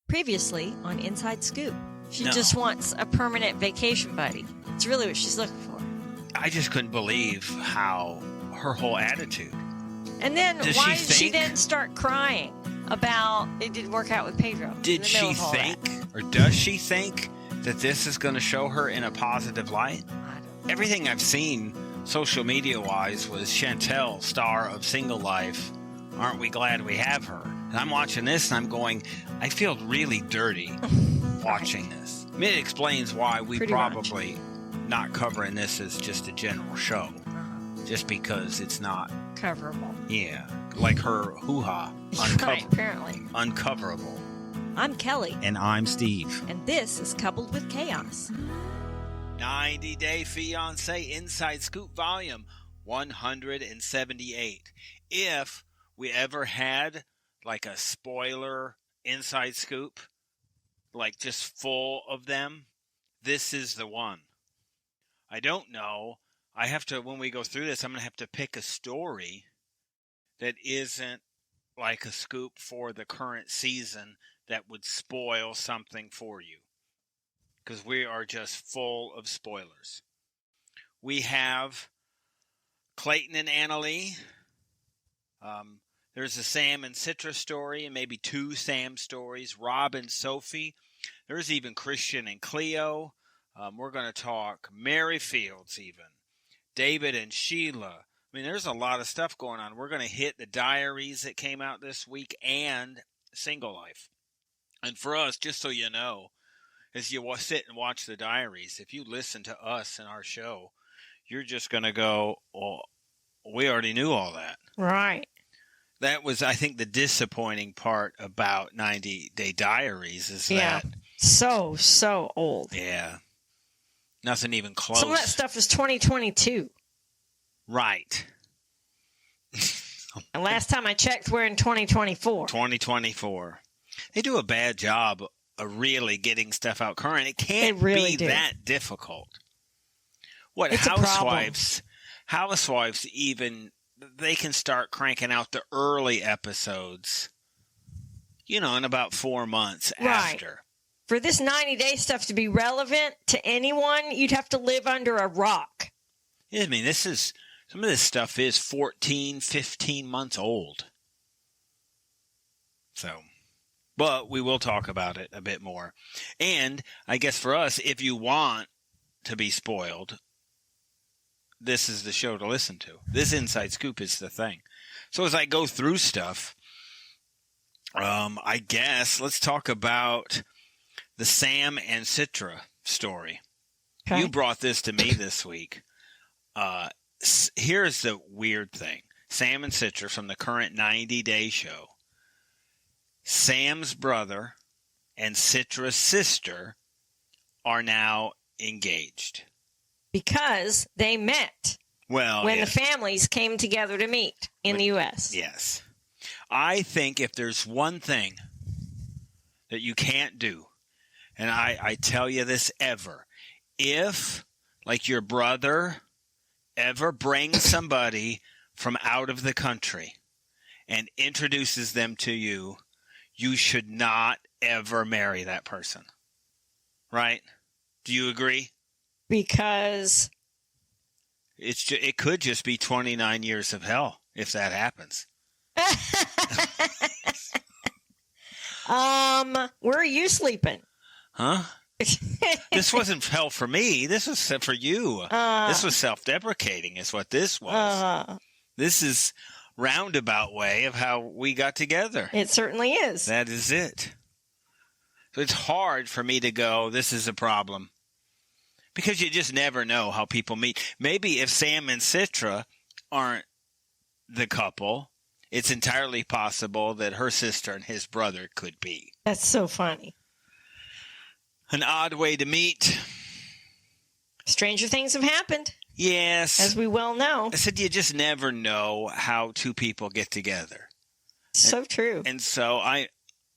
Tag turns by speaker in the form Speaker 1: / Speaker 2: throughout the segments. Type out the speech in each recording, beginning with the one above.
Speaker 1: Previously on Inside Scoop, she
Speaker 2: No.
Speaker 1: just wants a permanent vacation buddy. It's really what she's looking for.
Speaker 2: I just couldn't believe how her whole attitude.
Speaker 1: And then
Speaker 2: Does
Speaker 1: why
Speaker 2: she
Speaker 1: did she
Speaker 2: think-
Speaker 1: then start crying about it didn't work out with Pedro? in
Speaker 2: Did
Speaker 1: the middle
Speaker 2: she
Speaker 1: of all that?
Speaker 2: think, or does she think that this is going to show her in a positive light?
Speaker 1: I don't know.
Speaker 2: Everything I've seen social media-wise was Chantel, star of Single Life. Aren't we glad we have her? And I'm watching this and I'm going, I feel really dirty watching this. I mean, it explains why we
Speaker 1: Pretty much.
Speaker 2: probably not covering this as just a general show. Just because it's not,
Speaker 1: Coverable.
Speaker 2: yeah, like her hoo-ha,
Speaker 1: Right, apparently.
Speaker 2: uncoverable.
Speaker 1: I'm Kelly,
Speaker 2: And I'm Steve.
Speaker 1: and this is Coupled with Chaos.
Speaker 2: 90 Day Fiancé Inside Scoop Volume 178. If we ever had like a spoiler inside scoop, like just full of them, this is the one. I don't know. I have to, when we go through this, I'm going to have to pick a story that isn't like a scoop for the current season that would spoil something for you. Because we are just full of spoilers. We have Clayton and Anali. There's a Sam and Citra story, and maybe two Sam stories. Rob and Sophie. There's even Christian and Cleo. We're going to talk Merrifields even. David and Shelia. I mean, there's a lot of stuff going on. We're going to hit the Diaries that came out this week and Single Life. And for us, just so you know, as you sit and watch the Diaries, if you listen to us and our show, you're just going to go, well, we already knew all that.
Speaker 1: Right.
Speaker 2: That was, I think, the disappointing part about 90 Day Diaries is
Speaker 1: Yeah.
Speaker 2: that,
Speaker 1: So old.
Speaker 2: yeah, nothing even close.
Speaker 1: Some of that stuff is 2022.
Speaker 2: Right.
Speaker 1: And last time I checked, we're in 2024.
Speaker 2: 2024. They do a bad job of really getting stuff out current. It can't
Speaker 1: They really
Speaker 2: be
Speaker 1: do.
Speaker 2: that difficult. What,
Speaker 1: It's a problem.
Speaker 2: Housewives even, they can start cranking out the early episodes, in about 4 months
Speaker 1: Right.
Speaker 2: after.
Speaker 1: For this 90-day stuff to be relevant to anyone, you'd have to live under a rock.
Speaker 2: I mean, some of this stuff is 14, 15 months old. So, but we will talk about it a bit more. And I guess for us, if you want to be spoiled, this is the show to listen to. This Inside Scoop is the thing. So as I go through stuff, I guess let's talk about the Sam and Citra story.
Speaker 1: Okay.
Speaker 2: You brought this to me this week. Here's the weird thing. Sam and Citra from the current 90-day show. Sam's brother and Citra's sister are now engaged.
Speaker 1: Because they met
Speaker 2: Well,
Speaker 1: when
Speaker 2: yes.
Speaker 1: the families came together to meet in the U.S.
Speaker 2: Yes. I think if there's one thing that you can't do, and I tell you this ever, if, like your brother ever brings somebody from out of the country and introduces them to you, you should not ever marry that person. Right? Do you agree?
Speaker 1: Because
Speaker 2: It could just be 29 years of hell if that happens.
Speaker 1: where are you sleeping?
Speaker 2: Huh? This wasn't hell for me. This was for you. This was self-deprecating is what this was. This is roundabout way of how we got together.
Speaker 1: It certainly is.
Speaker 2: That is it. So it's hard for me to go, this is a problem. Because you just never know how people meet. Maybe if Sam and Citra aren't the couple, it's entirely possible that her sister and his brother could be.
Speaker 1: That's so funny.
Speaker 2: An odd way to meet.
Speaker 1: Stranger things have happened,
Speaker 2: Yes.
Speaker 1: as we well know.
Speaker 2: I said you just never know how two people get together.
Speaker 1: So true.
Speaker 2: And so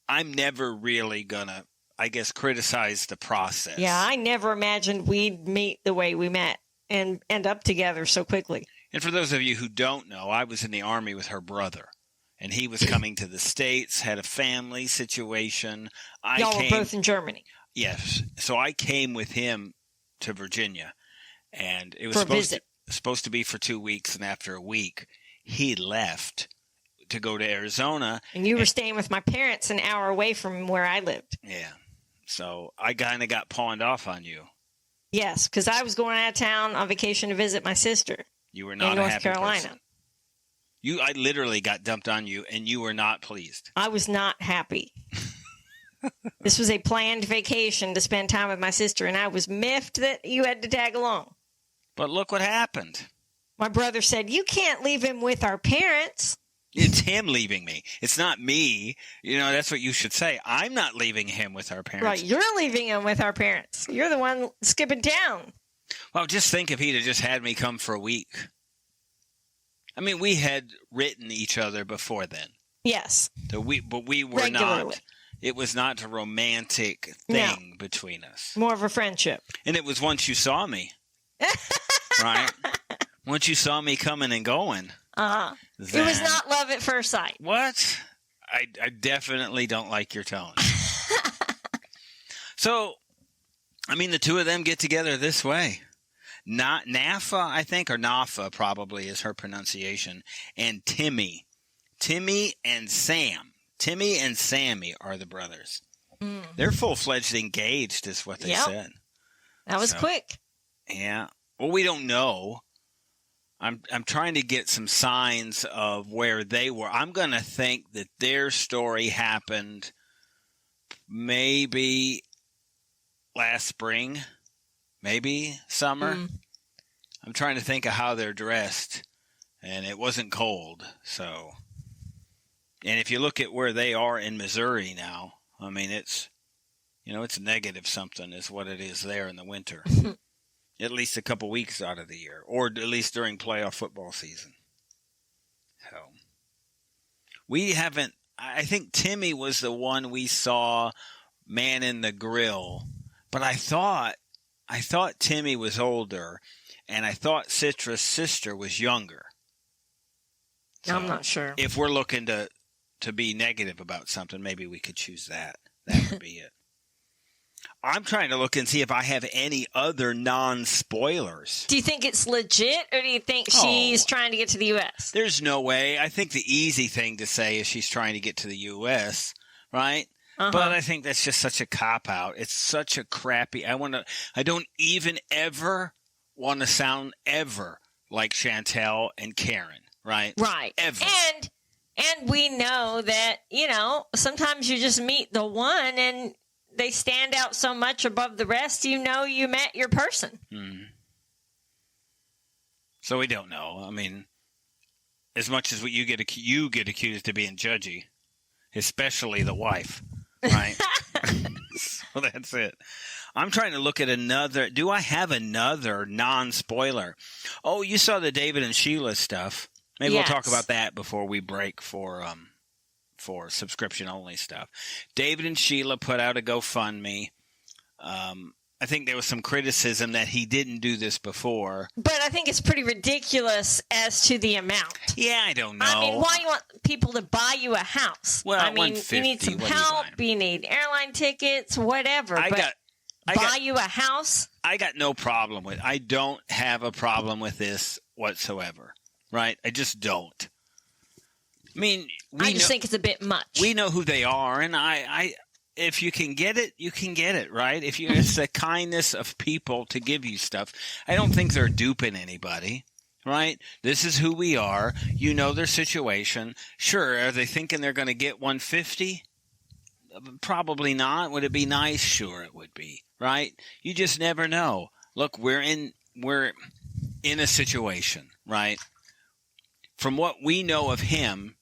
Speaker 2: I'm never really going to, I guess, criticize the process.
Speaker 1: Yeah, I never imagined we'd meet the way we met and end up together so quickly.
Speaker 2: And for those of you who don't know, I was in the Army with her brother. And he was coming to the States, had a family situation.
Speaker 1: Y'all were both in Germany.
Speaker 2: Yes. So I came with him to Virginia. And it was supposed to be for 2 weeks. And after a week, he left to go to Arizona.
Speaker 1: And you were staying with my parents an hour away from where I lived.
Speaker 2: Yeah. So I kind of got pawned off on you.
Speaker 1: Yes, because I was going out of town on vacation to visit my sister.
Speaker 2: You were not
Speaker 1: in
Speaker 2: a
Speaker 1: North
Speaker 2: happy
Speaker 1: Carolina.
Speaker 2: person. I literally got dumped on you, and you were not pleased.
Speaker 1: I was not happy. This was a planned vacation to spend time with my sister, and I was miffed that you had to tag along.
Speaker 2: But look what happened.
Speaker 1: My brother said, "You can't leave him with our parents."
Speaker 2: It's him leaving me. It's not me. That's what you should say. I'm not leaving him with our parents.
Speaker 1: Right, you're leaving him with our parents. You're the one skipping town.
Speaker 2: Well, just think if he'd have just had me come for a week. I mean, we had written each other before then.
Speaker 1: Yes.
Speaker 2: But we were
Speaker 1: regularly.
Speaker 2: not. It was not a romantic thing between us.
Speaker 1: More of a friendship.
Speaker 2: And it was once you saw me. Right? Once you saw me coming and going.
Speaker 1: Uh-huh. It was not love at first sight.
Speaker 2: What? I definitely don't like your tone. So, I mean, the two of them get together this way. Not Nafa, I think, or Nafa probably is her pronunciation, and Timmy. Timmy and Sam. Timmy and Sammy are the brothers. Mm. They're full-fledged engaged is what they said.
Speaker 1: That was quick.
Speaker 2: Yeah. Well, we don't know. I'm trying to get some signs of where they were. I'm going to think that their story happened maybe last spring, maybe summer. Mm. I'm trying to think of how they're dressed, and it wasn't cold. So, and if you look at where they are in Missouri now, I mean, it's negative something is what it is there in the winter. At least a couple weeks out of the year, or at least during playoff football season. So we haven't. I think Timmy was the one we saw man in the grill, but I thought Timmy was older, and I thought Citra's sister was younger. So
Speaker 1: I'm not sure.
Speaker 2: If we're looking to be negative about something, maybe we could choose that. That would be it. I'm trying to look and see if I have any other non-spoilers.
Speaker 1: Do you think it's legit, or do you think she's trying to get to the U.S.?
Speaker 2: There's no way. I think the easy thing to say is she's trying to get to the U.S., right? Uh-huh. But I think that's just such a cop-out. It's such a crappy... I don't even ever want to sound ever like Chantel and Karen, right?
Speaker 1: Right.
Speaker 2: Ever.
Speaker 1: And we know that, sometimes you just meet the one and they stand out so much above the rest, you met your person. Hmm.
Speaker 2: So we don't know. I mean, as much as you get accused of being judgy, especially the wife, right? So that's it. I'm trying to look at another. Do I have another non-spoiler? Oh, you saw the David and Shelia stuff. Maybe we'll talk about that before we break for subscription-only stuff. David and Shelia put out a GoFundMe. I think there was some criticism that he didn't do this before.
Speaker 1: But I think it's pretty ridiculous as to the amount.
Speaker 2: Yeah, I don't know.
Speaker 1: I mean, why do you want people to buy you a house?
Speaker 2: Well,
Speaker 1: I mean, you need some help. You need airline tickets, whatever. Buy you a house?
Speaker 2: I got no problem with it. I don't have a problem with this whatsoever. Right? I just don't. I mean,
Speaker 1: I just think it's a bit much.
Speaker 2: We know who they are, and I if you can get it, you can get it, right? It's the kindness of people to give you stuff. I don't think they're duping anybody, right? This is who we are. You know their situation. Sure, are they thinking they're going to get 150? Probably not. Would it be nice? Sure, it would be, right? You just never know. Look, we're in a situation, right? From what we know of him,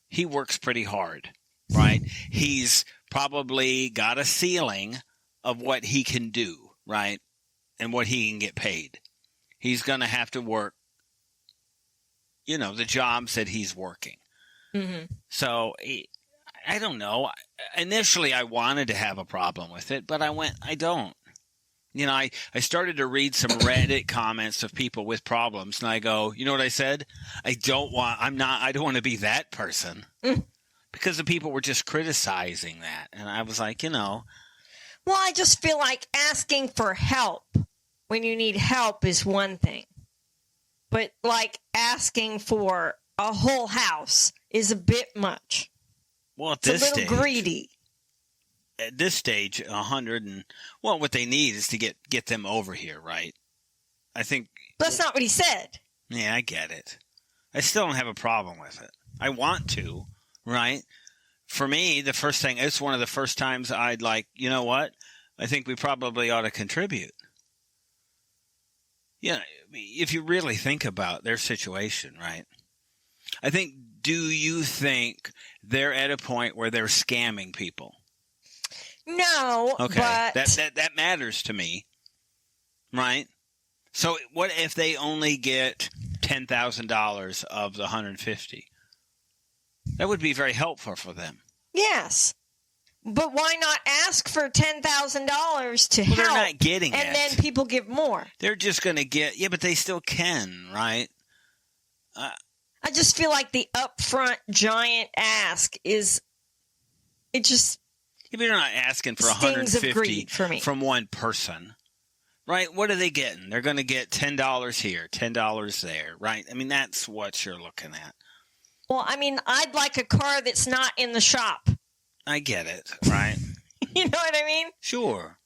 Speaker 2: he works pretty hard, right? He's probably got a ceiling of what he can do, right? And what he can get paid. He's going to have to work, the jobs that he's working. Mm-hmm. So, I don't know. Initially, I wanted to have a problem with it, but I don't. I started to read some Reddit comments of people with problems, and I go, you know what I said? I don't want to be that person. Because the people were just criticizing that. And I was like, Well,
Speaker 1: I just feel like asking for help when you need help is one thing. But like asking for a whole house is a bit much.
Speaker 2: Well,
Speaker 1: it's a little greedy.
Speaker 2: At this stage, 100 and what they need is to get them over here, right? I think
Speaker 1: that's not what he said.
Speaker 2: Yeah, I get it. I still don't have a problem with it. I want to, right? For me, it's one of the first times I'd like, you know what? I think we probably ought to contribute. Yeah, if you really think about their situation, right? Do you think they're at a point where they're scamming people?
Speaker 1: No,
Speaker 2: okay,
Speaker 1: but
Speaker 2: that matters to me, right? So what if they only get $10,000 of the $150,000? That would be very helpful for them.
Speaker 1: Yes. But why not ask for $10,000 to help?
Speaker 2: They're not getting it.
Speaker 1: And then people give more.
Speaker 2: They're just going to get, but they still can, right?
Speaker 1: I just feel like the upfront giant ask is, it just
Speaker 2: if you're not asking for $150 from one person, right? What are they getting? They're going to get $10 here, $10 there, right? I mean, that's what you're looking at.
Speaker 1: Well, I mean, I'd like a car that's not in the shop.
Speaker 2: I get it, right?
Speaker 1: You know what I mean?
Speaker 2: Sure.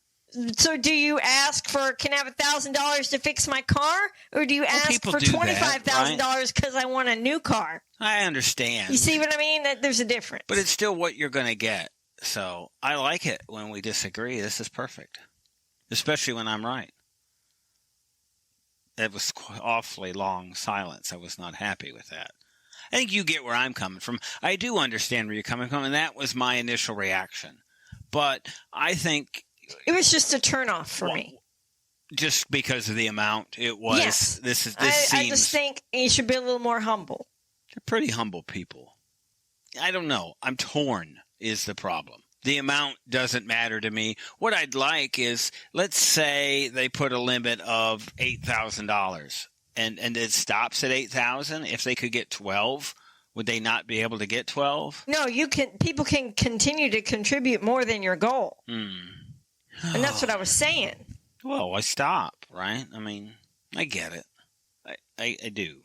Speaker 1: So do you ask for, can I have $1,000 to fix my car? Or do you ask for $25,000 because I want a new car?
Speaker 2: I understand.
Speaker 1: You see what I mean? There's a difference.
Speaker 2: But it's still what you're going to get. So I like it when we disagree. This is perfect. Especially when I'm right. It was awfully long silence. I was not happy with that. I think you get where I'm coming from. I do understand where you're coming from, and that was my initial reaction. But I think
Speaker 1: it was just a turnoff for me.
Speaker 2: Just because of the amount it was.
Speaker 1: Yes. I just think you should be a little more humble.
Speaker 2: They're pretty humble people. I don't know. I'm torn is the problem. The amount doesn't matter to me. What I'd like is, let's say they put a limit of $8,000 and it stops at $8,000. If they could get 12, would they not be able to get 12?
Speaker 1: No, people can continue to contribute more than your goal. And that's what I was saying.
Speaker 2: Well, I stop, right? I mean, I get it. I do.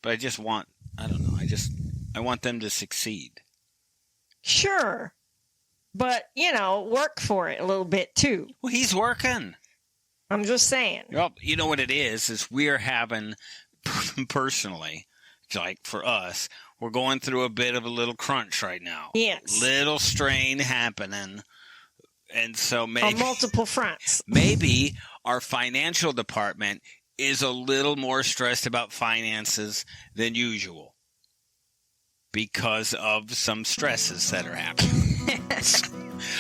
Speaker 2: But I just want, I don't know, I want them to succeed.
Speaker 1: Sure. But, work for it a little bit, too.
Speaker 2: Well, he's working.
Speaker 1: I'm just saying.
Speaker 2: Well, you know what it is we're having, personally, like for us, we're going through a bit of a little crunch right now.
Speaker 1: Yes.
Speaker 2: Little strain happening. And so maybe
Speaker 1: on multiple fronts.
Speaker 2: Maybe our financial department is a little more stressed about finances than usual because of some stresses that are happening.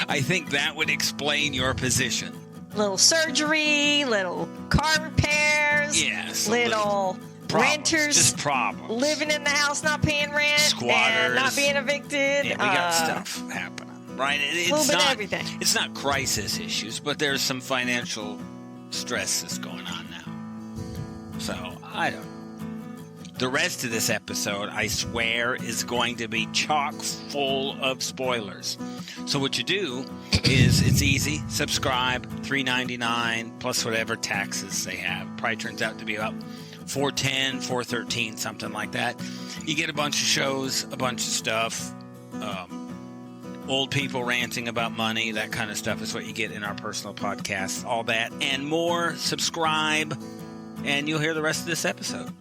Speaker 2: I think that would explain your position.
Speaker 1: Little surgery, little car repairs.
Speaker 2: Yes.
Speaker 1: Little renters.
Speaker 2: Just problems.
Speaker 1: Living in the house, not paying rent.
Speaker 2: Squatters.
Speaker 1: And not being evicted.
Speaker 2: Yeah, we got stuff happening. Right?
Speaker 1: It's a little bit of everything.
Speaker 2: It's not crisis issues, but there's some financial stresses going on now. So, I don't know. The rest of this episode, I swear, is going to be chock full of spoilers. So what you do is, it's easy. Subscribe, $3.99 plus whatever taxes they have. Probably turns out to be about $4.10, $4.13, something like that. You get a bunch of shows, a bunch of stuff. Old people ranting about money, that kind of stuff is what you get in our personal podcasts. All that and more. Subscribe, and you'll hear the rest of this episode.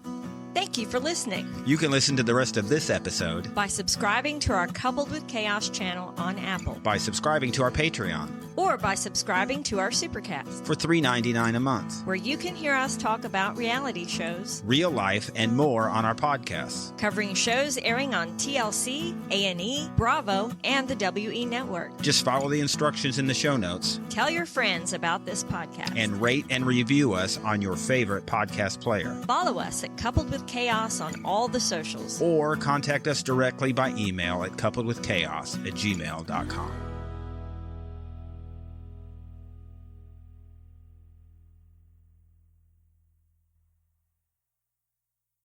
Speaker 1: Thank you for listening.
Speaker 3: You can listen to the rest of this episode
Speaker 1: by subscribing to our Coupled with Chaos channel on Apple,
Speaker 3: by subscribing to our Patreon,
Speaker 1: or by subscribing to our Supercast
Speaker 3: for $3.99 a month,
Speaker 1: where you can hear us talk about reality shows,
Speaker 3: real life, and more on our podcasts,
Speaker 1: covering shows airing on TLC, A&E, Bravo, and the WE Network.
Speaker 3: Just follow the instructions in the show notes.
Speaker 1: Tell your friends about this podcast.
Speaker 3: And rate and review us on your favorite podcast player.
Speaker 1: Follow us at Coupled with Chaos on all the socials.
Speaker 3: Or contact us directly by email at coupledwithchaos@gmail.com.